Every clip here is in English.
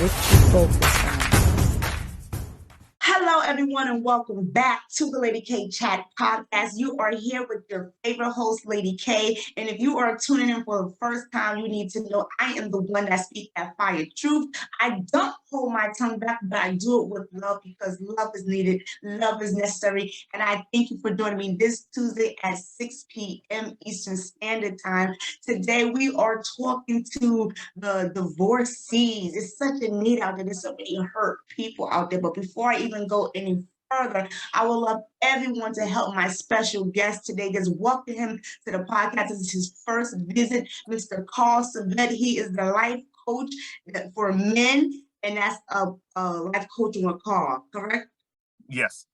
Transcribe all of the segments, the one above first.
what you focus on. Hello, everyone, and welcome back to the Lady K Chat Podcast. You are here with your favorite host, Lady K. And if you are tuning in for the first time, you need to know I am the one that speaks that fire truth. I don't hold my tongue back, but I do it with love because love is needed, love is necessary. And I thank you for joining me this Tuesday at 6 p.m. Eastern Standard Time. Today, we are talking to the divorcees. It's such a need out there. There's so many hurt people out there. But before I even go any further, I would love everyone to help my special guest today. Just welcome him to the podcast. This is his first visit, Mr. Carl Serrette. He is the life coach for men, and that's a life coaching with Carl, correct? Yes.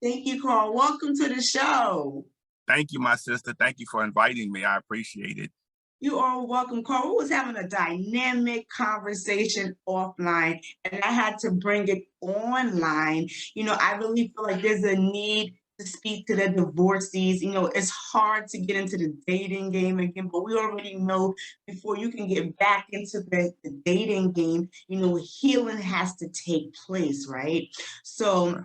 Thank you, Carl. Welcome to the show. Thank you, my sister. Thank you for inviting me. I appreciate it. You are welcome, Carl. We was having a dynamic conversation offline, and I had to bring it online. I really feel like there's a need to speak to the divorcees. It's hard to get into the dating game again, but we already know before you can get back into the dating game, healing has to take place, right? So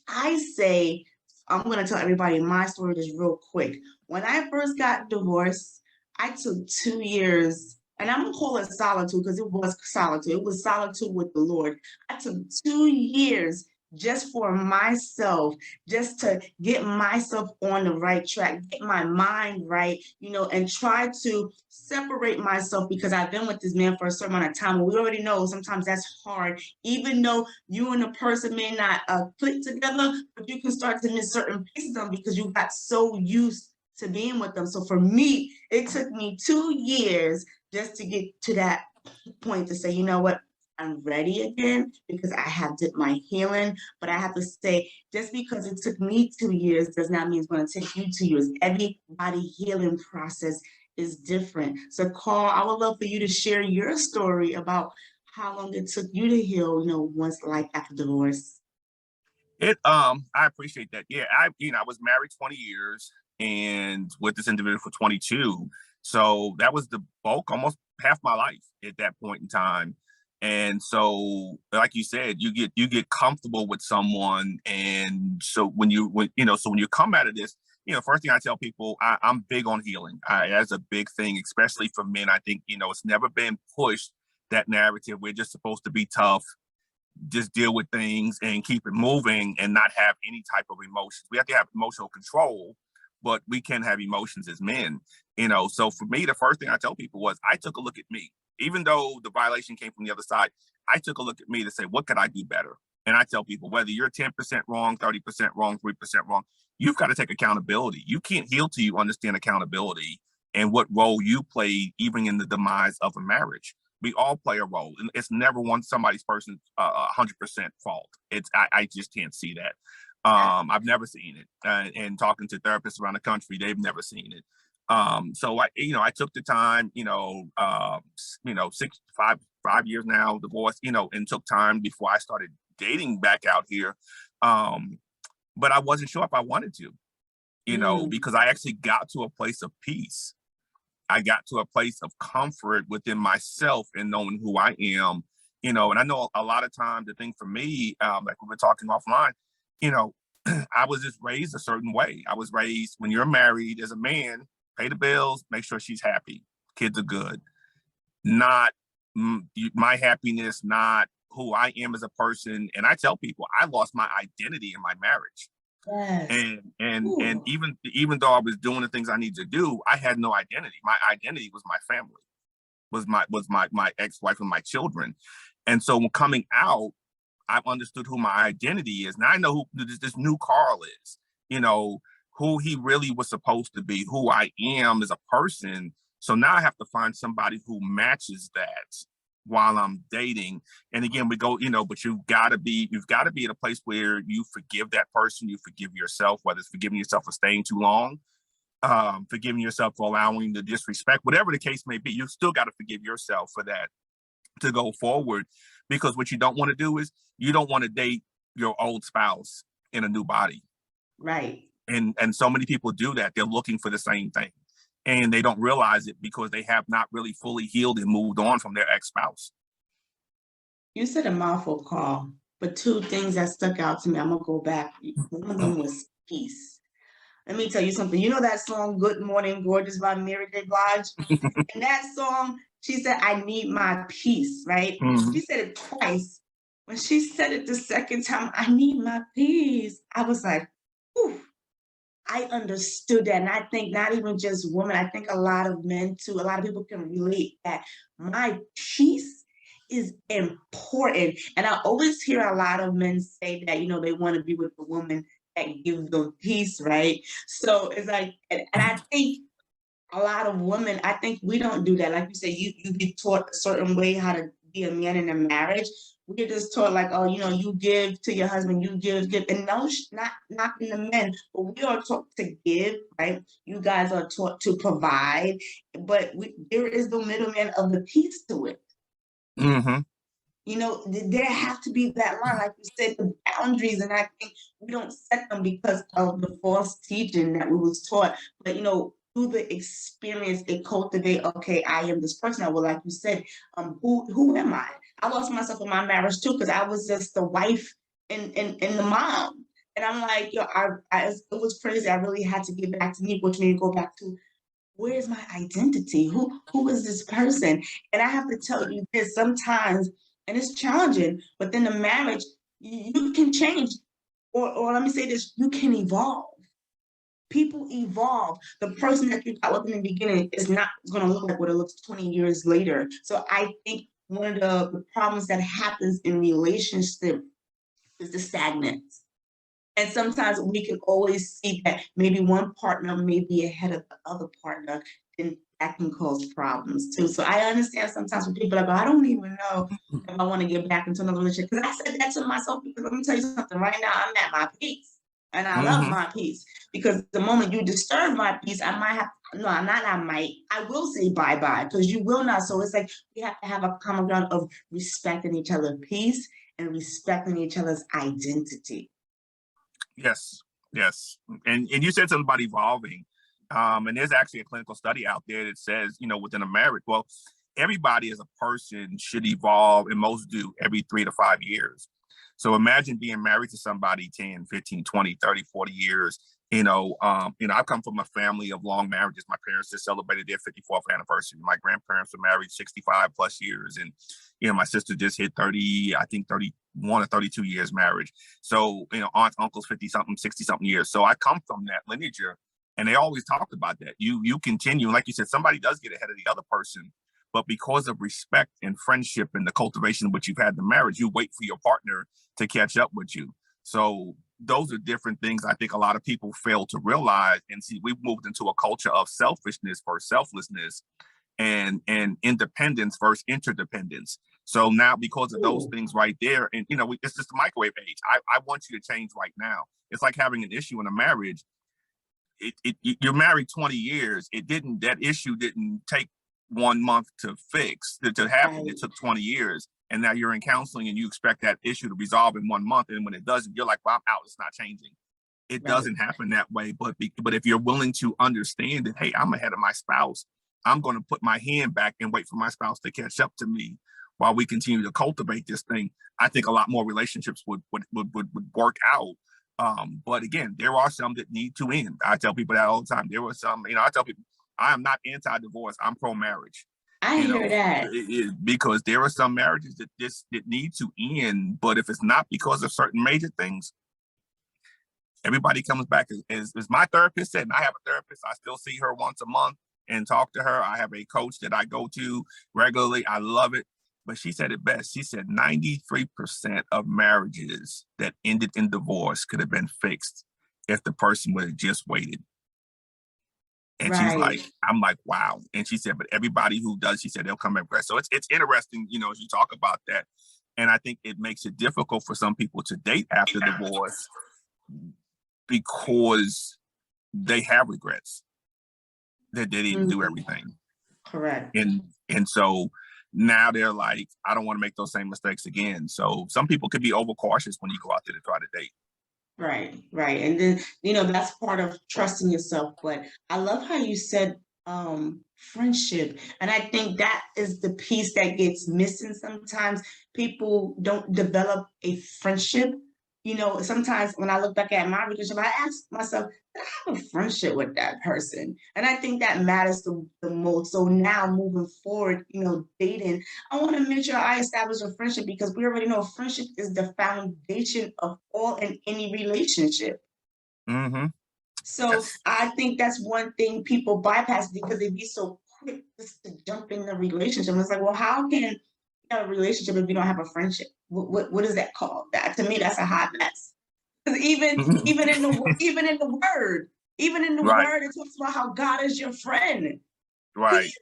I say, I'm going to tell everybody my story just real quick. When I first got divorced, I took 2 years, and I'm going to call it solitude because it was solitude. It was solitude with the Lord. I took 2 years just for myself, just to get myself on the right track, get my mind right, and try to separate myself because I've been with this man for a certain amount of time. And we already know sometimes that's hard, even though you and the person may not click together, but you can start to miss certain pieces of them because you got so used to being with them. So for me, it took me 2 years just to get to that point to say, you know what, I'm ready again because I have did my healing. But I have to say, just because it took me 2 years does not mean it's going to take you 2 years. Everybody healing process is different. So Carl, I would love for you to share your story about how long it took you to heal, once life after divorce. I appreciate that. Yeah, I was married 20 years and with this individual for 22. So that was the bulk, almost half my life at that point in time. And so, like you said, you get comfortable with someone. And so when you come out of this, first thing I tell people, I'm big on healing. That's a big thing, especially for men. I think, it's never been pushed, that narrative. We're just supposed to be tough, just deal with things and keep it moving and not have any type of emotions. We have to have emotional control, but we can have emotions as men, So for me, the first thing I tell people was I took a look at me. Even though the violation came from the other side, I took a look at me to say, what could I do better? And I tell people, whether you're 10% wrong, 30% wrong, 3% wrong, you've got to take accountability. You can't heal till you understand accountability and what role you played, even in the demise of a marriage. We all play a role, and it's never somebody's 100% fault. I just can't see that. I've never seen it, and talking to therapists around the country, they've never seen it. So I took the time, 5 years now, divorced, and took time before I started dating back out here. But I wasn't sure if I wanted to, because I actually got to a place of peace. I got to a place of comfort within myself and knowing who I am, and I know a lot of times the thing for me, like we were talking offline, I was just raised a certain way. I was raised, when you're married as a man, pay the bills, make sure she's happy, kids are good. Not my happiness, not who I am as a person. And I tell people, I lost my identity in my marriage. Yes. And even though I was doing the things I need to do, I had no identity. My identity was my family, was my ex-wife and my children. And so when coming out, I've understood who my identity is. Now I know who this new Carl is, who he really was supposed to be, who I am as a person. So now I have to find somebody who matches that while I'm dating. And again, we go, but you've got to be at a place where you forgive that person, you forgive yourself, whether it's forgiving yourself for staying too long, forgiving yourself for allowing the disrespect, whatever the case may be. You still got to forgive yourself for that to go forward, because what you don't want to do is you don't want to date your old spouse in a new body. Right. And so many people do that. They're looking for the same thing, and they don't realize it because they have not really fully healed and moved on from their ex-spouse. You said a mouthful, Carl, but two things that stuck out to me. I'm gonna go back. One of them was peace. Let me tell you something. You know that song "Good Morning Gorgeous" by Mary J. Blige? In that song, she said, "I need my peace," right? Mhm. She said it twice. When she said it the second time, "I need my peace," I was like, "Ooh." I understood that. And I think not even just women, I think a lot of men too, a lot of people can relate that my peace is important. And I always hear a lot of men say that, they want to be with a woman that gives them peace, right? So it's like, and I think a lot of women, I think we don't do that. Like you said, you be taught a certain way how to be a man in a marriage. We're just taught like, oh, you give to your husband, you give, and no, not in the men, but we are taught to give, right? You guys are taught to provide, but there is the middleman of the peace to it. Mhm. There have to be that line, like you said, the boundaries, and I think we don't set them because of the false teaching that we was taught. But through the experience, it cultivate. Okay, I am this person. Well, like you said, who am I? I lost myself in my marriage too because I was just the wife and the mom, and I'm like, it was crazy. I really had to get back to me, which made me go back to where's my identity? Who is this person? And I have to tell you this sometimes, and it's challenging, but then the marriage, you can change. Or let me say this, you can evolve. People evolve. The person that you got with in the beginning is not going to look like what it looks 20 years later. So I think one of the problems that happens in relationship is the stagnance. And sometimes we can always see that maybe one partner may be ahead of the other partner, and that can cause problems too. So I understand sometimes when people are like, "Oh, I don't even know if I want to get back into another relationship." Because I said that to myself because let me tell you something, right now I'm at my peace. And I love Mhm. my peace because the moment you disturb my peace, I might have, no, I'm not, I will say bye-bye because you will not. So it's like we have to have a common ground of respecting each other's peace and respecting each other's identity. Yes, yes. And you said something about evolving. And there's actually a clinical study out there that says, within a marriage, well, everybody as a person should evolve, and most do every 3 to 5 years. So imagine being married to somebody 10, 15, 20, 30, 40 years. I come from a family of long marriages. My parents just celebrated their 54th anniversary. My grandparents were married 65 plus years. And, my sister just hit 30, I think 31 or 32 years marriage. So, aunts, uncles, 50 something, 60 something years. So I come from that lineage, and they always talked about that. You continue, like you said, somebody does get ahead of the other person, but because of respect and friendship and the cultivation of what you've had in the marriage, you wait for your partner to catch up with you. So those are different things I think a lot of people fail to realize. And see, we've moved into a culture of selfishness versus selflessness, and independence versus interdependence. So now, because of those Ooh. things right there, and it's just the microwave age. I want you to change right now. It's like having an issue in a marriage. You're married 20 years. That issue didn't take 1 month to fix, to happen. It Right. took 20 years. And now you're in counseling and you expect that issue to resolve in 1 month. And when it doesn't, you're like, well, I'm out. It's not changing. It Right. doesn't happen that way. But if you're willing to understand that, hey, I'm ahead of my spouse, I'm going to put my hand back and wait for my spouse to catch up to me while we continue to cultivate this thing. I think a lot more relationships would work out. But again, there are some that need to end. I tell people that all the time. There were some, I tell people, I am not anti-divorce. I'm pro-marriage. I hear that. Because there are some marriages that need to end. But if it's not because of certain major things, everybody comes back. As my therapist said, and I have a therapist, I still see her once a month and talk to her. I have a coach that I go to regularly. I love it. But she said it best. She said 93% of marriages that ended in divorce could have been fixed if the person would have just waited. And she's like, Right. I'm like, wow. And she said, but everybody who does, she said, they'll come back. So it's interesting, as you talk about that. And I think it makes it difficult for some people to date after divorce because they have regrets that they didn't do Mhm. everything. Correct. And so now they're like, I don't want to make those same mistakes again. So some people could be overcautious when you go out there to try to date. Right. Right. And then, that's part of trusting yourself. But I love how you said friendship. And I think that is the piece that gets missing sometimes. People don't develop a friendship. You know, sometimes when I look back at my relationship, I ask myself, did I have a friendship with that person? And I think that matters the most. So now moving forward, you know, dating, I want to make sure I establish a friendship because we already know friendship is the foundation of all and any relationship. Mm-hmm. So Yes. I think that's one thing people bypass because they be so quick just to jump in the relationship. It's like, well, how can you have a relationship if you don't have a friendship? What is that called? That to me, that's a hot mess. Because even in the Right. word, it talks about how God is your friend. Right. He's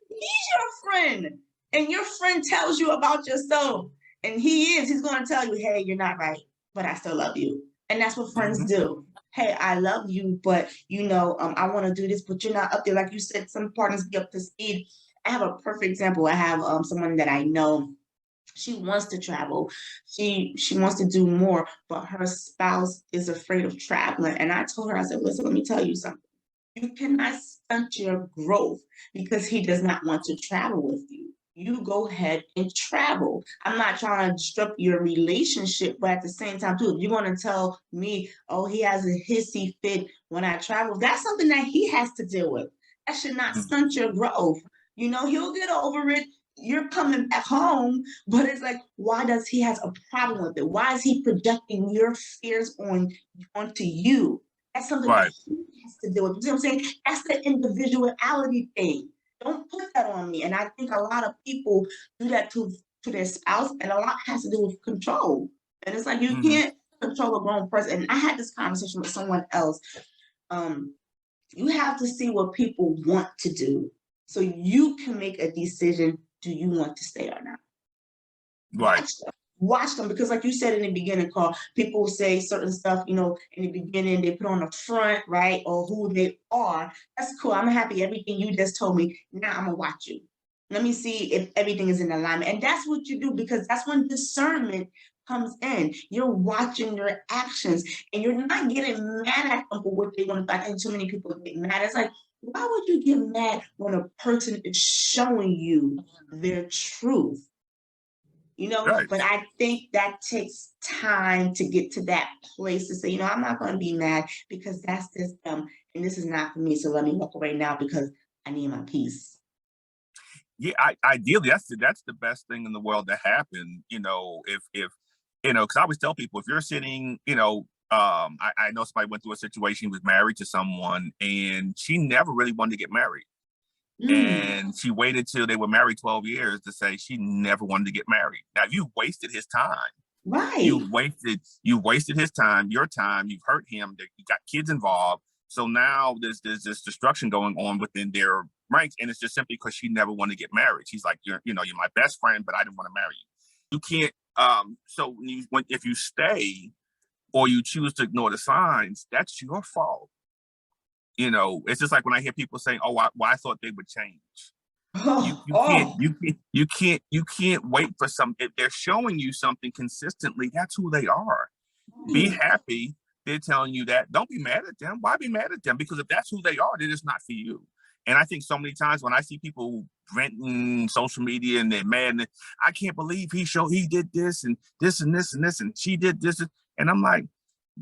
your friend, and your friend tells you about yourself, and he's going to tell you, hey, you're not right, but I still love you, and that's what friends Mm-hmm. do. Hey, I love you, but you know, I want to do this, but you're not up there. Like you said, some partners be up to speed. I have a perfect example. I have someone that I know. She wants to travel. She wants to do more, but her spouse is afraid of traveling. And I told her, I said, listen, let me tell you something. You cannot stunt your growth because he does not want to travel with you. You go ahead and travel. I'm not trying to disrupt your relationship, but at the same time, too, if you're going to tell me, oh, he has a hissy fit when I travel, that's something that he has to deal with. That should not stunt your growth. You know, he'll get over it. You're coming back home, but it's like, why does he has a problem with it? Why is he projecting your fears onto you? That's something that Right. he has to deal with. You know what I'm saying? That's the individuality thing. Don't put that on me. And I think a lot of people do that to their spouse, and a lot has to do with control. And it's like you Mm-hmm. can't control a grown person. And I had this conversation with someone else. Um, you have to see what people want to do so you can make a decision. Do you want to stay or not? Right. Watch them because like you said in the beginning, Carl, people will say certain stuff, you know, in the beginning they put on the front, right, or who they are. That's cool. I'm happy everything you just told me. Now I'm gonna watch you. Let me see if everything is in alignment. And that's what you do because that's when discernment comes in. You're watching your actions and you're not getting mad at them for what they want to. I think too many people get mad. It's like, why would you get mad when a person is showing you their truth? You know, Right. but I think that takes time to get to that place to say, you know, I'm not going to be mad because that's this and this is not for me. So let me walk away now because I need my peace. Yeah. Ideally, that's the best thing in the world to happen. You know, if you know, because I always tell people if you're sitting, you know, I know somebody went through a situation, was married to someone, and she never really wanted to get married. Mm, And she waited till they were married 12 years to say she never wanted to get married. Now you wasted his time. right, You wasted his time, your time. You've hurt him. You got kids involved. So now there's this destruction going on within their ranks, and it's just simply because she never wanted to get married. She's like, you're my best friend, but I didn't want to marry you. You can't. So if you stay or you choose to ignore the signs, that's your fault. You know, it's just like when I hear people saying, "Oh, I thought they would change." You oh, you can't oh, you can't you can't you can't wait for some. If they're showing you something consistently, that's who they are. Be right, happy they're telling you that. Don't be mad at them. Why be mad at them? Because if that's who they are, then it's not for you. And I think so many times when I see people renting social media and they're mad, and I can't believe he did this and this and this and this and she did this, and I'm like,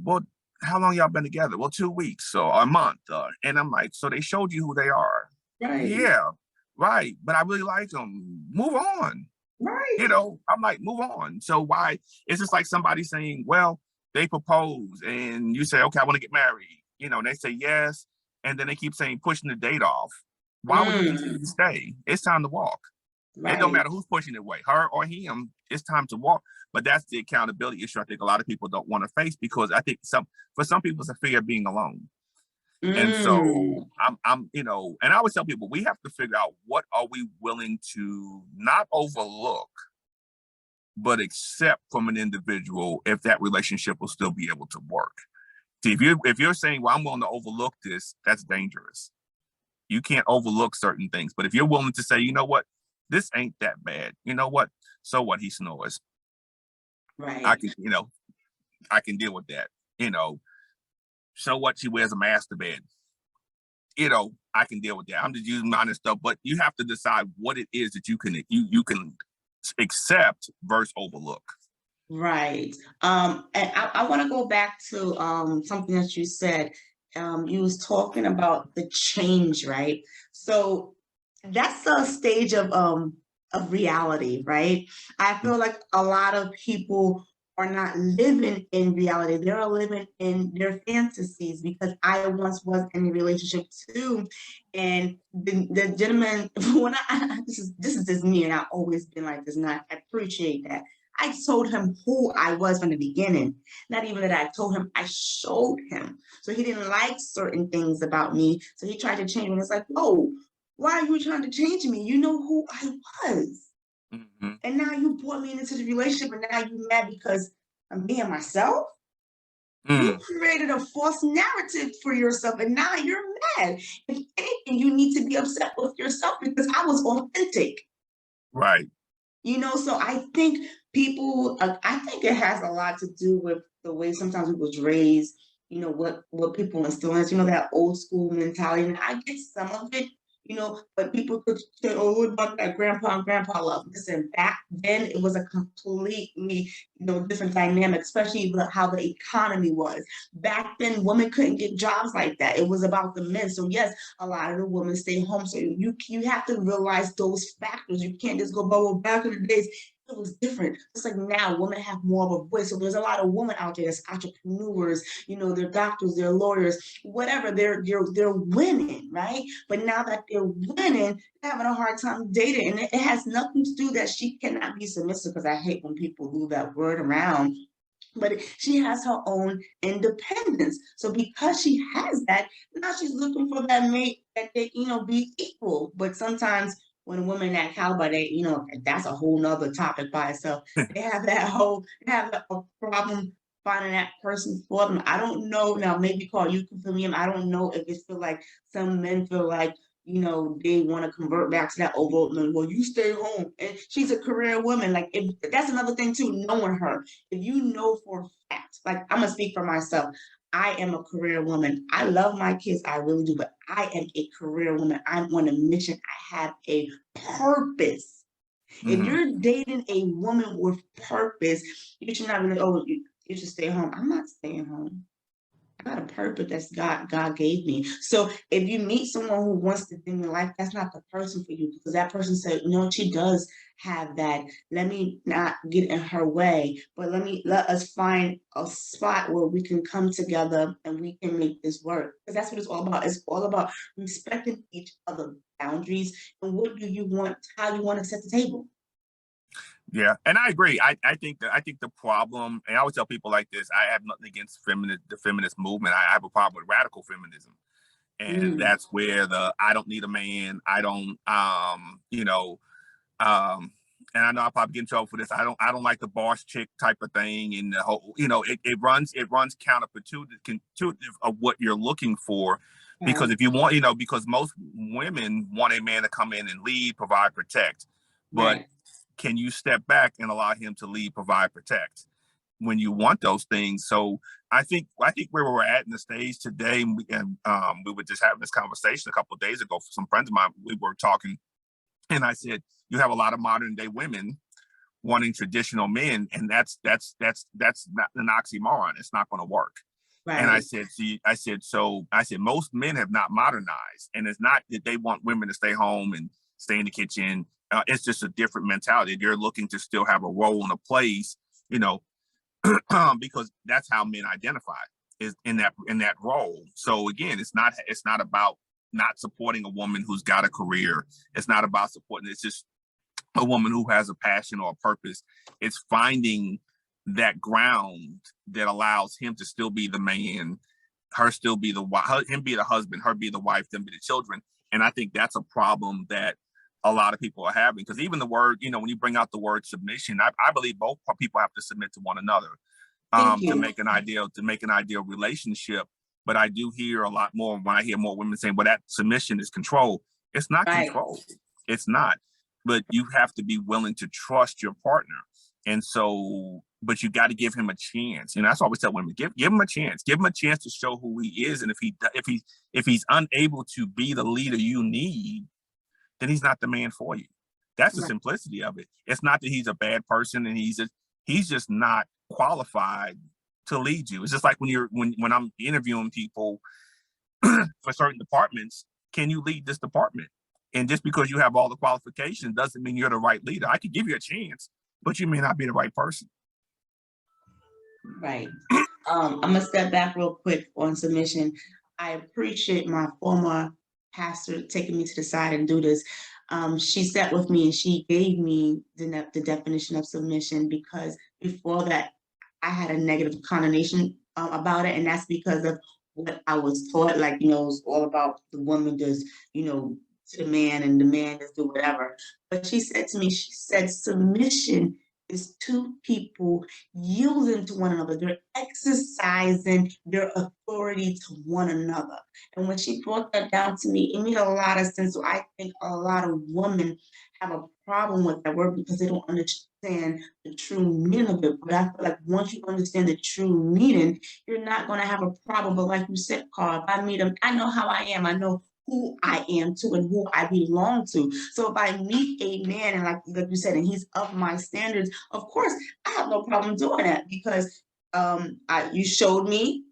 well, how long y'all been together? Well, 2 weeks or a month, and I'm like, so they showed you who they are. right, Yeah, right. But I really like them. Move on. right. You know, I'm like, move on. So why? It's just like somebody saying, well, they propose and you say, okay, I want to get married. You know, and they say yes. And then they keep saying pushing the date off. Why would you continue to Mm, stay? It's time to walk. It don't right. matter who's pushing it away, her or him. It's time to walk. But that's the accountability issue I think a lot of people don't want to face because I think for some people it's a fear of being alone. And Mm, so and I always tell people we have to figure out what are we willing to not overlook but accept from an individual if that relationship will still be able to work. See, if you're saying, "Well, I'm willing to overlook this," that's dangerous. You can't overlook certain things, but if you're willing to say, "You know what, this ain't that bad. You know what? So what? He snores. I right. can, I can deal with that. You know, so what? She wears a mask to bed. I can deal with that. I'm just using honest stuff, but you have to decide what it is that you can accept versus overlook. Right. And I want to go back to something that you said. You was talking about the change, right? So that's a stage of reality, right? I feel like a lot of people are not living in reality. They're living in their fantasies because I once was in a relationship too. And the gentleman, when this is just me, and I've always been like this, and I appreciate that. I told him who I was from the beginning. Not even that I told him, I showed him. So he didn't like certain things about me. So he tried to change me. And it's like, whoa, why are you trying to change me? You know who I was. Mm-hmm. And now you brought me into the relationship and now you're mad because I'm being myself. You created a false narrative for yourself and now you're mad. If anything, you need to be upset with yourself because I was authentic. Right. So I think I think it has a lot to do with the way sometimes we was raised, what people instill in us, that old school mentality. And I get some of it, but people could say, oh, what about that grandpa and grandpa love? Listen, back then it was a completely, different dynamic, especially how the economy was. Back then, women couldn't get jobs like that. It was about the men. So yes, a lot of the women stay home. So you have to realize those factors. You can't just go, well, back in the days, it was different. Just like now, women have more of a voice. So there's a lot of women out there that's entrepreneurs, they're doctors, they're lawyers, whatever. They're winning, right? But now that they're winning, they're having a hard time dating. And it has nothing to do that she cannot be submissive, because I hate when people do that word around. But she has her own independence. So because she has that, now she's looking for that mate that they, be equal. But sometimes when a woman that caliber, that's a whole nother topic by itself. They have a problem finding that person for them. I don't know. Now, maybe Carl, you can fill me in. I don't know if it feel like some men feel like, they want to convert back to that old man. Well, you stay home. And she's a career woman. Like, if that's another thing too, knowing her. If you know for a fact, like, I'm gonna speak for myself. I am a career woman. I love my kids, I really do, but I am a career woman. I'm on a mission. I have a purpose. If you're dating a woman with purpose, you should not be like, oh, you should stay home. I'm not staying home. I got a purpose that God gave me. So if you meet someone who wants to live in life, that's not the person for you, because that person said, she does have that. Let me not get in her way, but let us find a spot where we can come together and we can make this work. Because that's what it's all about. It's all about respecting each other's boundaries and what do you want, how you want to set the table. Yeah, and I agree. I think the problem, and I always tell people like this: I have nothing against the feminist movement. I have a problem with radical feminism, and that's where I don't need a man. I don't, and I know I'll probably get in trouble for this. I don't like the boss chick type of thing, and the whole, it runs counterproductive of what you're looking for. Because if you want, because most women want a man to come in and lead, provide, protect, but can you step back and allow him to lead, provide, protect when you want those things? So I think where we're at in the stage today, and we were just having this conversation a couple of days ago for some friends of mine. We were talking, and I said, you have a lot of modern day women wanting traditional men, and that's not an oxymoron. It's not going to work. Right. And I said, most men have not modernized, and it's not that they want women to stay home and stay in the kitchen. It's just a different mentality. They're looking to still have a role and a place, because that's how men identify, is in that role. So again, it's not about not supporting a woman who's got a career. It's not about supporting. It's just a woman who has a passion or a purpose. It's finding that ground that allows him to still be the man, her still be the wife, him be the husband, her be the wife, them be the children. And I think that's a problem that a lot of people are having, because even the word, when you bring out the word submission, I believe both people have to submit to one another to make an ideal relationship. But I do hear a lot more when I hear more women saying, well, that submission is control. It's not control. It's not. But you have to be willing to trust your partner. And so, but you got to give him a chance. You know, that's why we tell women, give him a chance. Give him a chance to show who he is. And if he's unable to be the leader you need, then he's not the man for you. That's the simplicity of it. It's not that he's a bad person and he's just not qualified to lead you. It's just like when I'm interviewing people for certain departments, can you lead this department? And just because you have all the qualifications doesn't mean you're the right leader. I could give you a chance, but you may not be the right person. Right. I'm gonna step back real quick on submission. I appreciate my former pastor taking me to the side and do this. She sat with me and she gave me the definition of submission, because before that I had a negative connotation about it, and that's because of what I was taught. Like, it's all about the woman does, to the man, and the man does do whatever. But she said to me, she said, submission is two people yielding to one another. They're exercising their authority to one another. And when she brought that down to me, it made a lot of sense. So I think a lot of women have a problem with that word because they don't understand the true meaning of it. But I feel like once you understand the true meaning, you're not going to have a problem. But like you said, Carl, if I meet him, I know how I am. I know who I am to and who I belong to. So if I meet a man and like you said, and he's of my standards, of course, I have no problem doing that, because you showed me,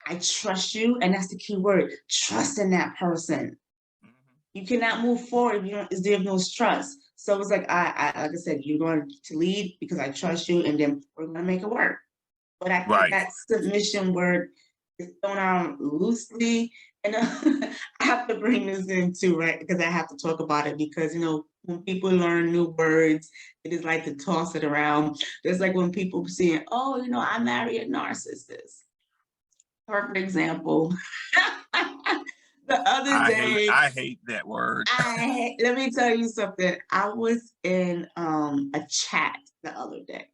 I trust you, and that's the key word, trust in that person. You cannot move forward if there's no trust. So it's like, like I said, you're going to lead because I trust you, and then we're going to make it work. But I think that submission word is thrown out loosely. And I have to bring this in too, right? Because I have to talk about it, because, when people learn new words, it is like to toss it around. Just like when people saying, oh, I marry a narcissist. Perfect example. The other day, I hate that word. Let me tell you something. I was in a chat the other day,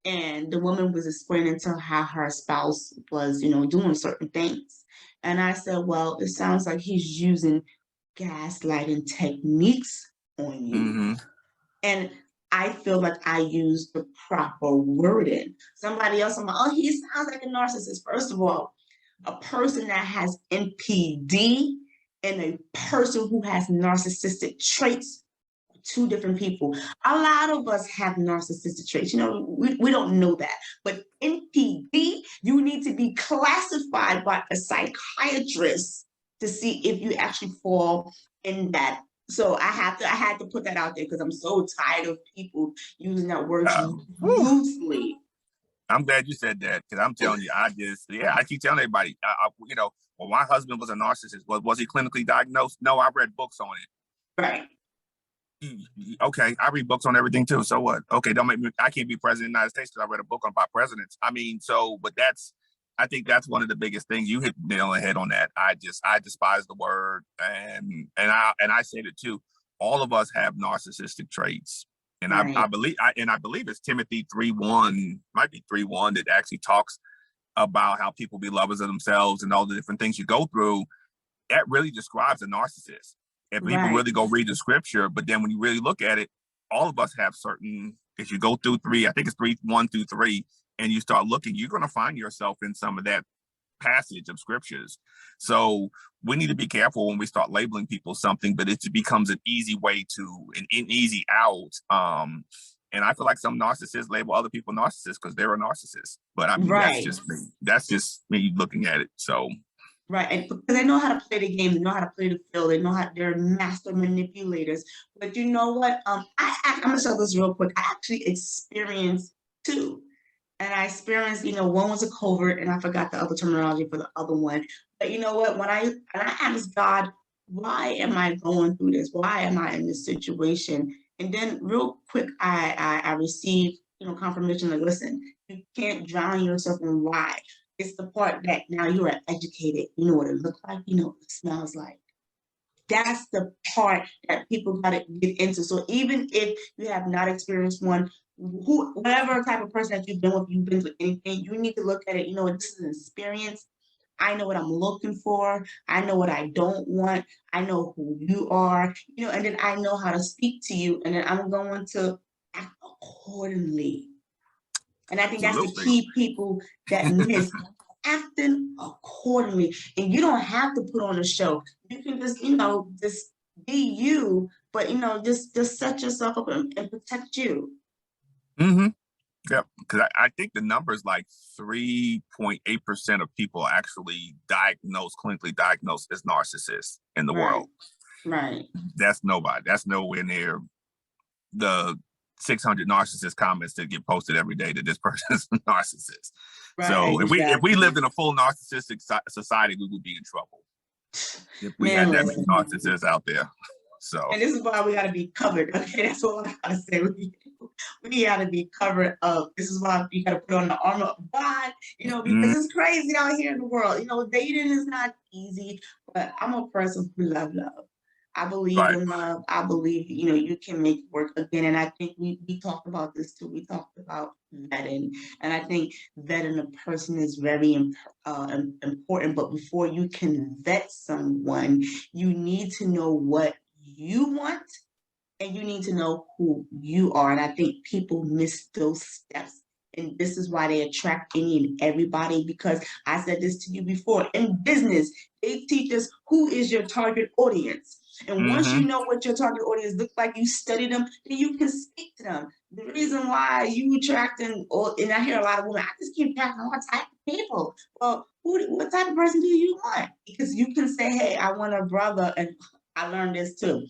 and the woman was explaining to how her spouse was, doing certain things. And I said, well, it sounds like he's using gaslighting techniques on you. Mm-hmm. And I feel like I used the proper wording. Somebody else, I'm like, oh, he sounds like a narcissist. First of all, a person that has NPD and a person who has narcissistic traits, two different people. A lot of us have narcissistic traits. We don't know that. But NPD, you need to be classified by a psychiatrist to see if you actually fall in that. So I had to put that out there, because I'm so tired of people using that word loosely. I'm glad you said that, because I'm telling you, I keep telling everybody, well, my husband was a narcissist. Was he clinically diagnosed? No, I read books on it. Right. Okay, I read books on everything too. So what? Okay, don't make me. I can't be president of the United States because I read a book about presidents. I mean, but I think that's one of the biggest things. You hit the nail on the head on that. I despise the word, and I said it too. All of us have narcissistic traits, and right. I believe it's Timothy 3:1, might be 3:1, that actually talks about how people be lovers of themselves and all the different things you go through. That really describes a narcissist. And people really go read the scripture, but then when you really look at it, all of us have certain, if you go through 3, I think it's 3:1 through 3, and you start looking, you're going to find yourself in some of that passage of scriptures. So we need to be careful when we start labeling people something, but it becomes an easy way to, an easy out. And I feel like some narcissists label other people narcissists because they're a narcissist. But I mean, that's just me looking at it. So. Right, and because they know how to play the game, they know how to play the field, they're master manipulators. But you know what? I'm gonna show this real quick. I actually experienced two, and I experienced, one was a covert, and I forgot the other terminology for the other one. But you know what? When I asked God, why am I going through this? Why am I in this situation? And then real quick, I received, confirmation. Like, listen, you can't drown yourself in why. It's the part that now you are educated, you know what it looks like, you know what it smells like. That's the part that people got to get into. So even if you have not experienced one, whatever type of person that you've been through anything, you need to look at it, this is an experience. I know what I'm looking for. I know what I don't want. I know who you are, and then I know how to speak to you. And then I'm going to act accordingly. And I think that's the Absolutely. key people that miss acting accordingly. And you don't have to put on a show. You can just, just be you, but just set yourself up and protect you. Mm-hmm. Yep. Because I think the number is like 3.8% of people actually clinically diagnosed as narcissists in the world. Right. That's nobody. That's nowhere near the 600 narcissist comments that get posted every day that this person is a narcissist. Right, so exactly. if we lived in a full narcissistic society, we would be in trouble. If we had that many narcissists out there. So, and this is why we got to be covered. Okay, that's all I gotta say. We got to be covered up. This is why you got to put on the armor of God. Because it's crazy out here in the world. Dating is not easy, but I'm a person who love love. I believe in love. I believe, you can make it work again. And I think we talked about this too. We talked about vetting. And I think vetting a person is very important. But before you can vet someone, you need to know what you want and you need to know who you are. And I think people miss those steps. And this is why they attract any and everybody, because I said this to you before. In business, they teach us who is your target audience. And once you know what your target audience looks like, you study them, then you can speak to them. The reason why you attract, and I hear a lot of women, I just keep attracting all type of people. Well, what type of person do you want? Because you can say, hey, I want a brother, and I learned this too.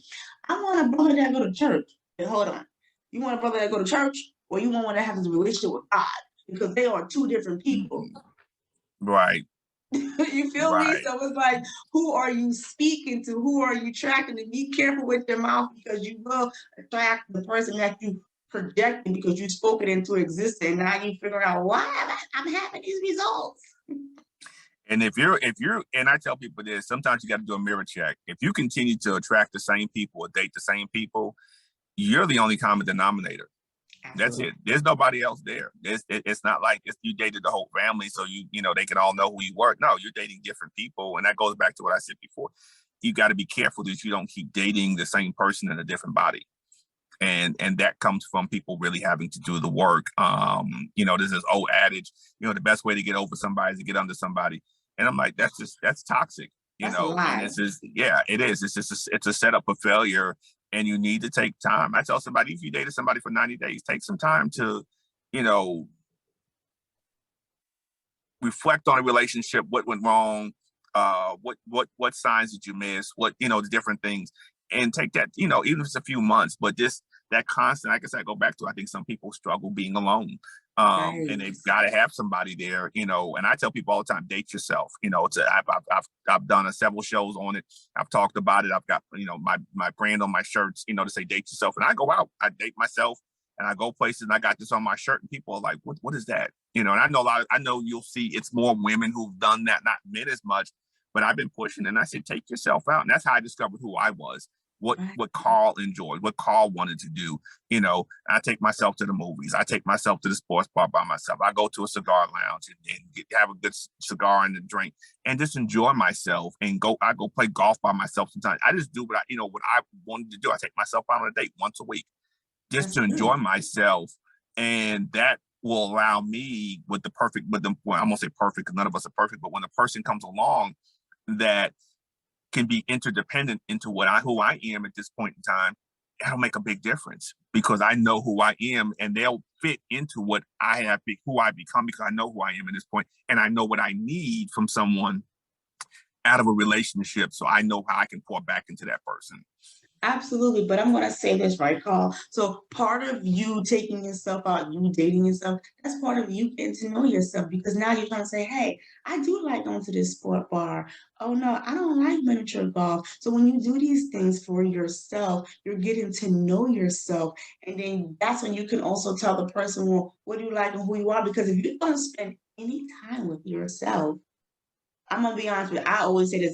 I want a brother that go to church. And hold on. You want a brother that go to church, or you want one that has a relationship with God? Because they are two different people. Right. You feel me? So it's like, who are you speaking to? Who are you attracting? And be careful with your mouth, because you will attract the person that you projecting, because you spoke it into existence. And now you figure out why I'm having these results. And if you're, and I tell people this, sometimes you got to do a mirror check. If you continue to attract the same people or date the same people, you're the only common denominator. That's it. There's nobody else there. It's not like you dated the whole family, so they can all know who you were. No, you're dating different people, and that goes back to what I said before. You got to be careful that you don't keep dating the same person in a different body, and that comes from people really having to do the work. There's this old adage, the best way to get over somebody is to get under somebody, and I'm like, that's toxic. That's a lie. And it is. It's a setup for failure. And you need to take time. I tell somebody, if you dated somebody for 90 days, take some time to, reflect on a relationship, what went wrong, what signs did you miss, what, the different things, and take that, even if it's a few months, but that constant, like I said, I go back to, I think some people struggle being alone. And they've got to have somebody there, and I tell people all the time, date yourself. I've done several shows on it. I've talked about it. I've got, my brand on my shirts, to say date yourself. And I go out, I date myself, and I go places, and I got this on my shirt, and people are like, what is that? And I know you'll see it's more women who've done that, not men as much, but I've been pushing, and I said, take yourself out. And that's how I discovered who I was. What Carl enjoyed, what Carl wanted to do. I take myself to the movies. I take myself to the sports bar by myself. I go to a cigar lounge and have a good cigar and a drink and just enjoy myself. And I go play golf by myself sometimes. I just do what I wanted to do. I take myself out on a date once a week just to enjoy myself. And that will allow me I'm gonna say perfect, because none of us are perfect, but when a person comes along that can be interdependent into who I am at this point in time, that'll make a big difference, because I know who I am, and they'll fit into what I have, who I become, because I know who I am at this point, and I know what I need from someone out of a relationship, so I know how I can pour back into that person. Absolutely. But I'm going to say this, right, Carl? So part of you taking yourself out, you dating yourself, that's part of you getting to know yourself, because now you're going to say, hey, I do like going to this sport bar. Oh, no, I don't like miniature golf. So when you do these things for yourself, you're getting to know yourself. And then that's when you can also tell the person, well, what do you like and who you are? Because if you're going to spend any time with yourself, I'm going to be honest with you, I always say this,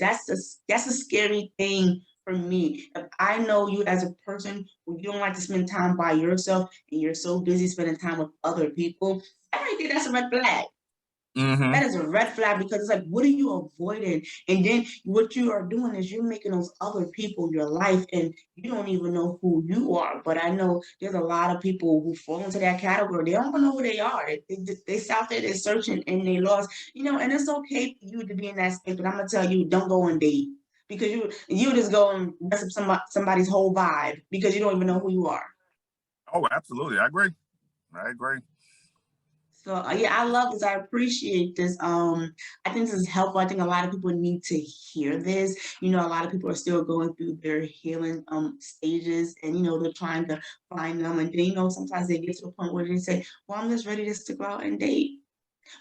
that's a scary thing. For me, if I know you as a person who you don't like to spend time by yourself and you're so busy spending time with other people, I think that's a red flag. Mm-hmm. That is a red flag, because it's like, what are you avoiding? And then what you are doing is you're making those other people your life, and you don't even know who you are. But I know there's a lot of people who fall into that category. They don't even know who they are. They out there, they're searching and they lost, and it's okay for you to be in that space. But I'm gonna tell you, don't go on date, because you just go and mess up somebody's whole vibe because you don't even know who you are. Oh, absolutely. I agree. I agree. So yeah, I love this. I appreciate this. I think this is helpful. I think a lot of people need to hear this. A lot of people are still going through their healing stages, and they're trying to find them. And then sometimes they get to the point where they say, "Well, I'm just ready just to go out and date."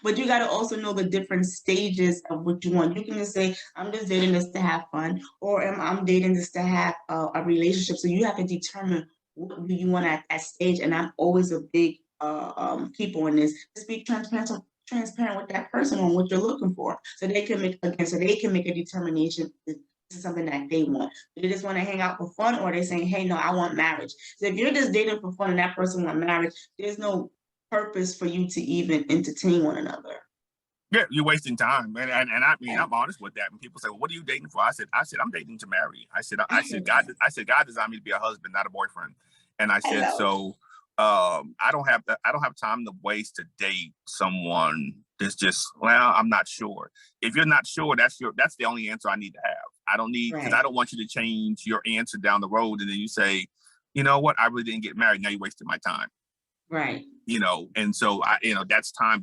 But you got to also know the different stages of what you want. You can just say, "I'm just dating this to have fun," or I'm dating this to have a relationship. So you have to determine what do you want at that stage. And I'm always a big keeper on this. Just be transparent with that person on what you're looking for, so they can make a determination. This is something that they want. Do they just want to hang out for fun, or are they saying, "Hey, no, I want marriage"? So if you're just dating for fun and that person wants marriage, there's no purpose for you to even entertain one another. Yeah, you're wasting time, and I mean, I'm honest with that. When people say, "Well, what are you dating for?" I said, I'm dating to marry. God designed me to be a husband, not a boyfriend. And I said, so I don't have time to waste to date someone that's just, well, I'm not sure. If you're not sure, that's the only answer I need to have. I don't need, because I don't want you to change your answer down the road, and then you say, you know what, I really didn't get married. Now you wasted my time. Right. And so that's time.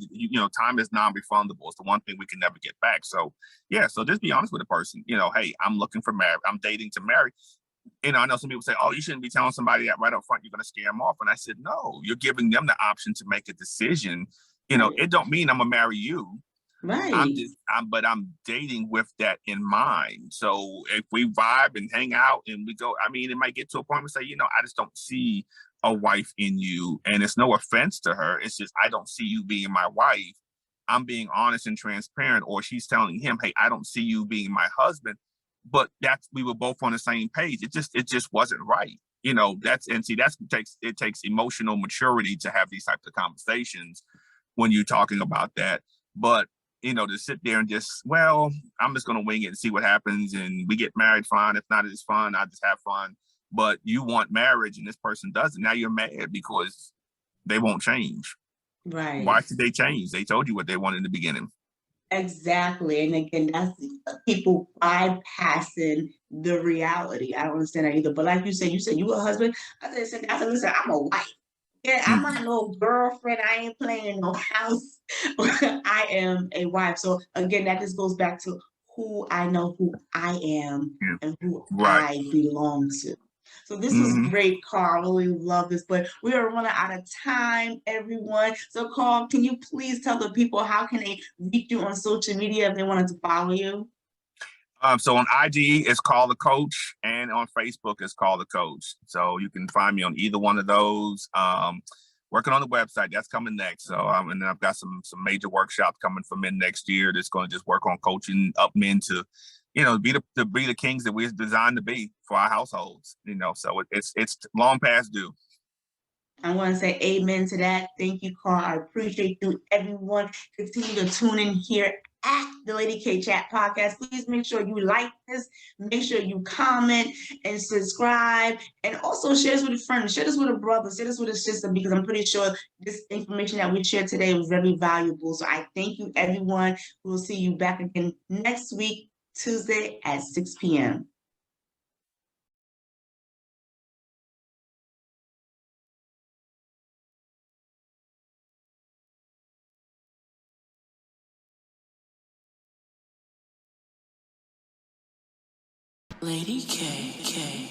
Time is non-refundable. It's the one thing we can never get back. So yeah, so just be honest with the person. Hey, I'm looking for marriage. I'm dating to marry. I know some people say, "Oh, you shouldn't be telling somebody that right up front. You're going to scare them off." And I said, "No, you're giving them the option to make a decision. It don't mean I'm gonna marry you. Right. But I'm dating with that in mind. So if we vibe and hang out and we go, I mean, it might get to a point where say, I just don't see a wife in you. And it's no offense to her. It's just, I don't see you being my wife. I'm being honest and transparent. Or she's telling him, hey, I don't see you being my husband. But we were both on the same page. It just wasn't right. It takes emotional maturity to have these types of conversations when you're talking about that. But to sit there and just, well, I'm just going to wing it and see what happens. And we get married, fine. If not, it's fun. I just have fun. But you want marriage and this person doesn't. Now you're mad because they won't change. Right. Why should they change? They told you what they wanted in the beginning. Exactly. And again, that's people bypassing the reality. I don't understand that either. But like you said you a husband. I said, listen, I'm a wife. Yeah, I'm not no girlfriend. I ain't playing no house. I am a wife. So again, that just goes back to who I know who I am and who I belong to. So this was great, Carl. I really love this, but we are running out of time, everyone. So Carl, can you please tell the people how can they reach you on social media if they wanted to follow you? So on IG, it's Call the Coach, and on Facebook, it's Call the Coach. So you can find me on either one of those. Working on the website, that's coming next. So and then I've got some major workshops coming for men next year that's going to just work on coaching up men to, be the kings that we're designed to be for our households. So it's long past due. I want to say amen to that. Thank you, Carl. I appreciate you, everyone. Continue to tune in here at the Lady K Chat podcast. Please make sure you like this, make sure you comment and subscribe, and also share this with a friend, share this with a brother, share this with a sister, because I'm pretty sure this information that we shared today was very valuable. So I thank you, everyone. We'll see you back again next week, Tuesday at 6 p.m. Lady K.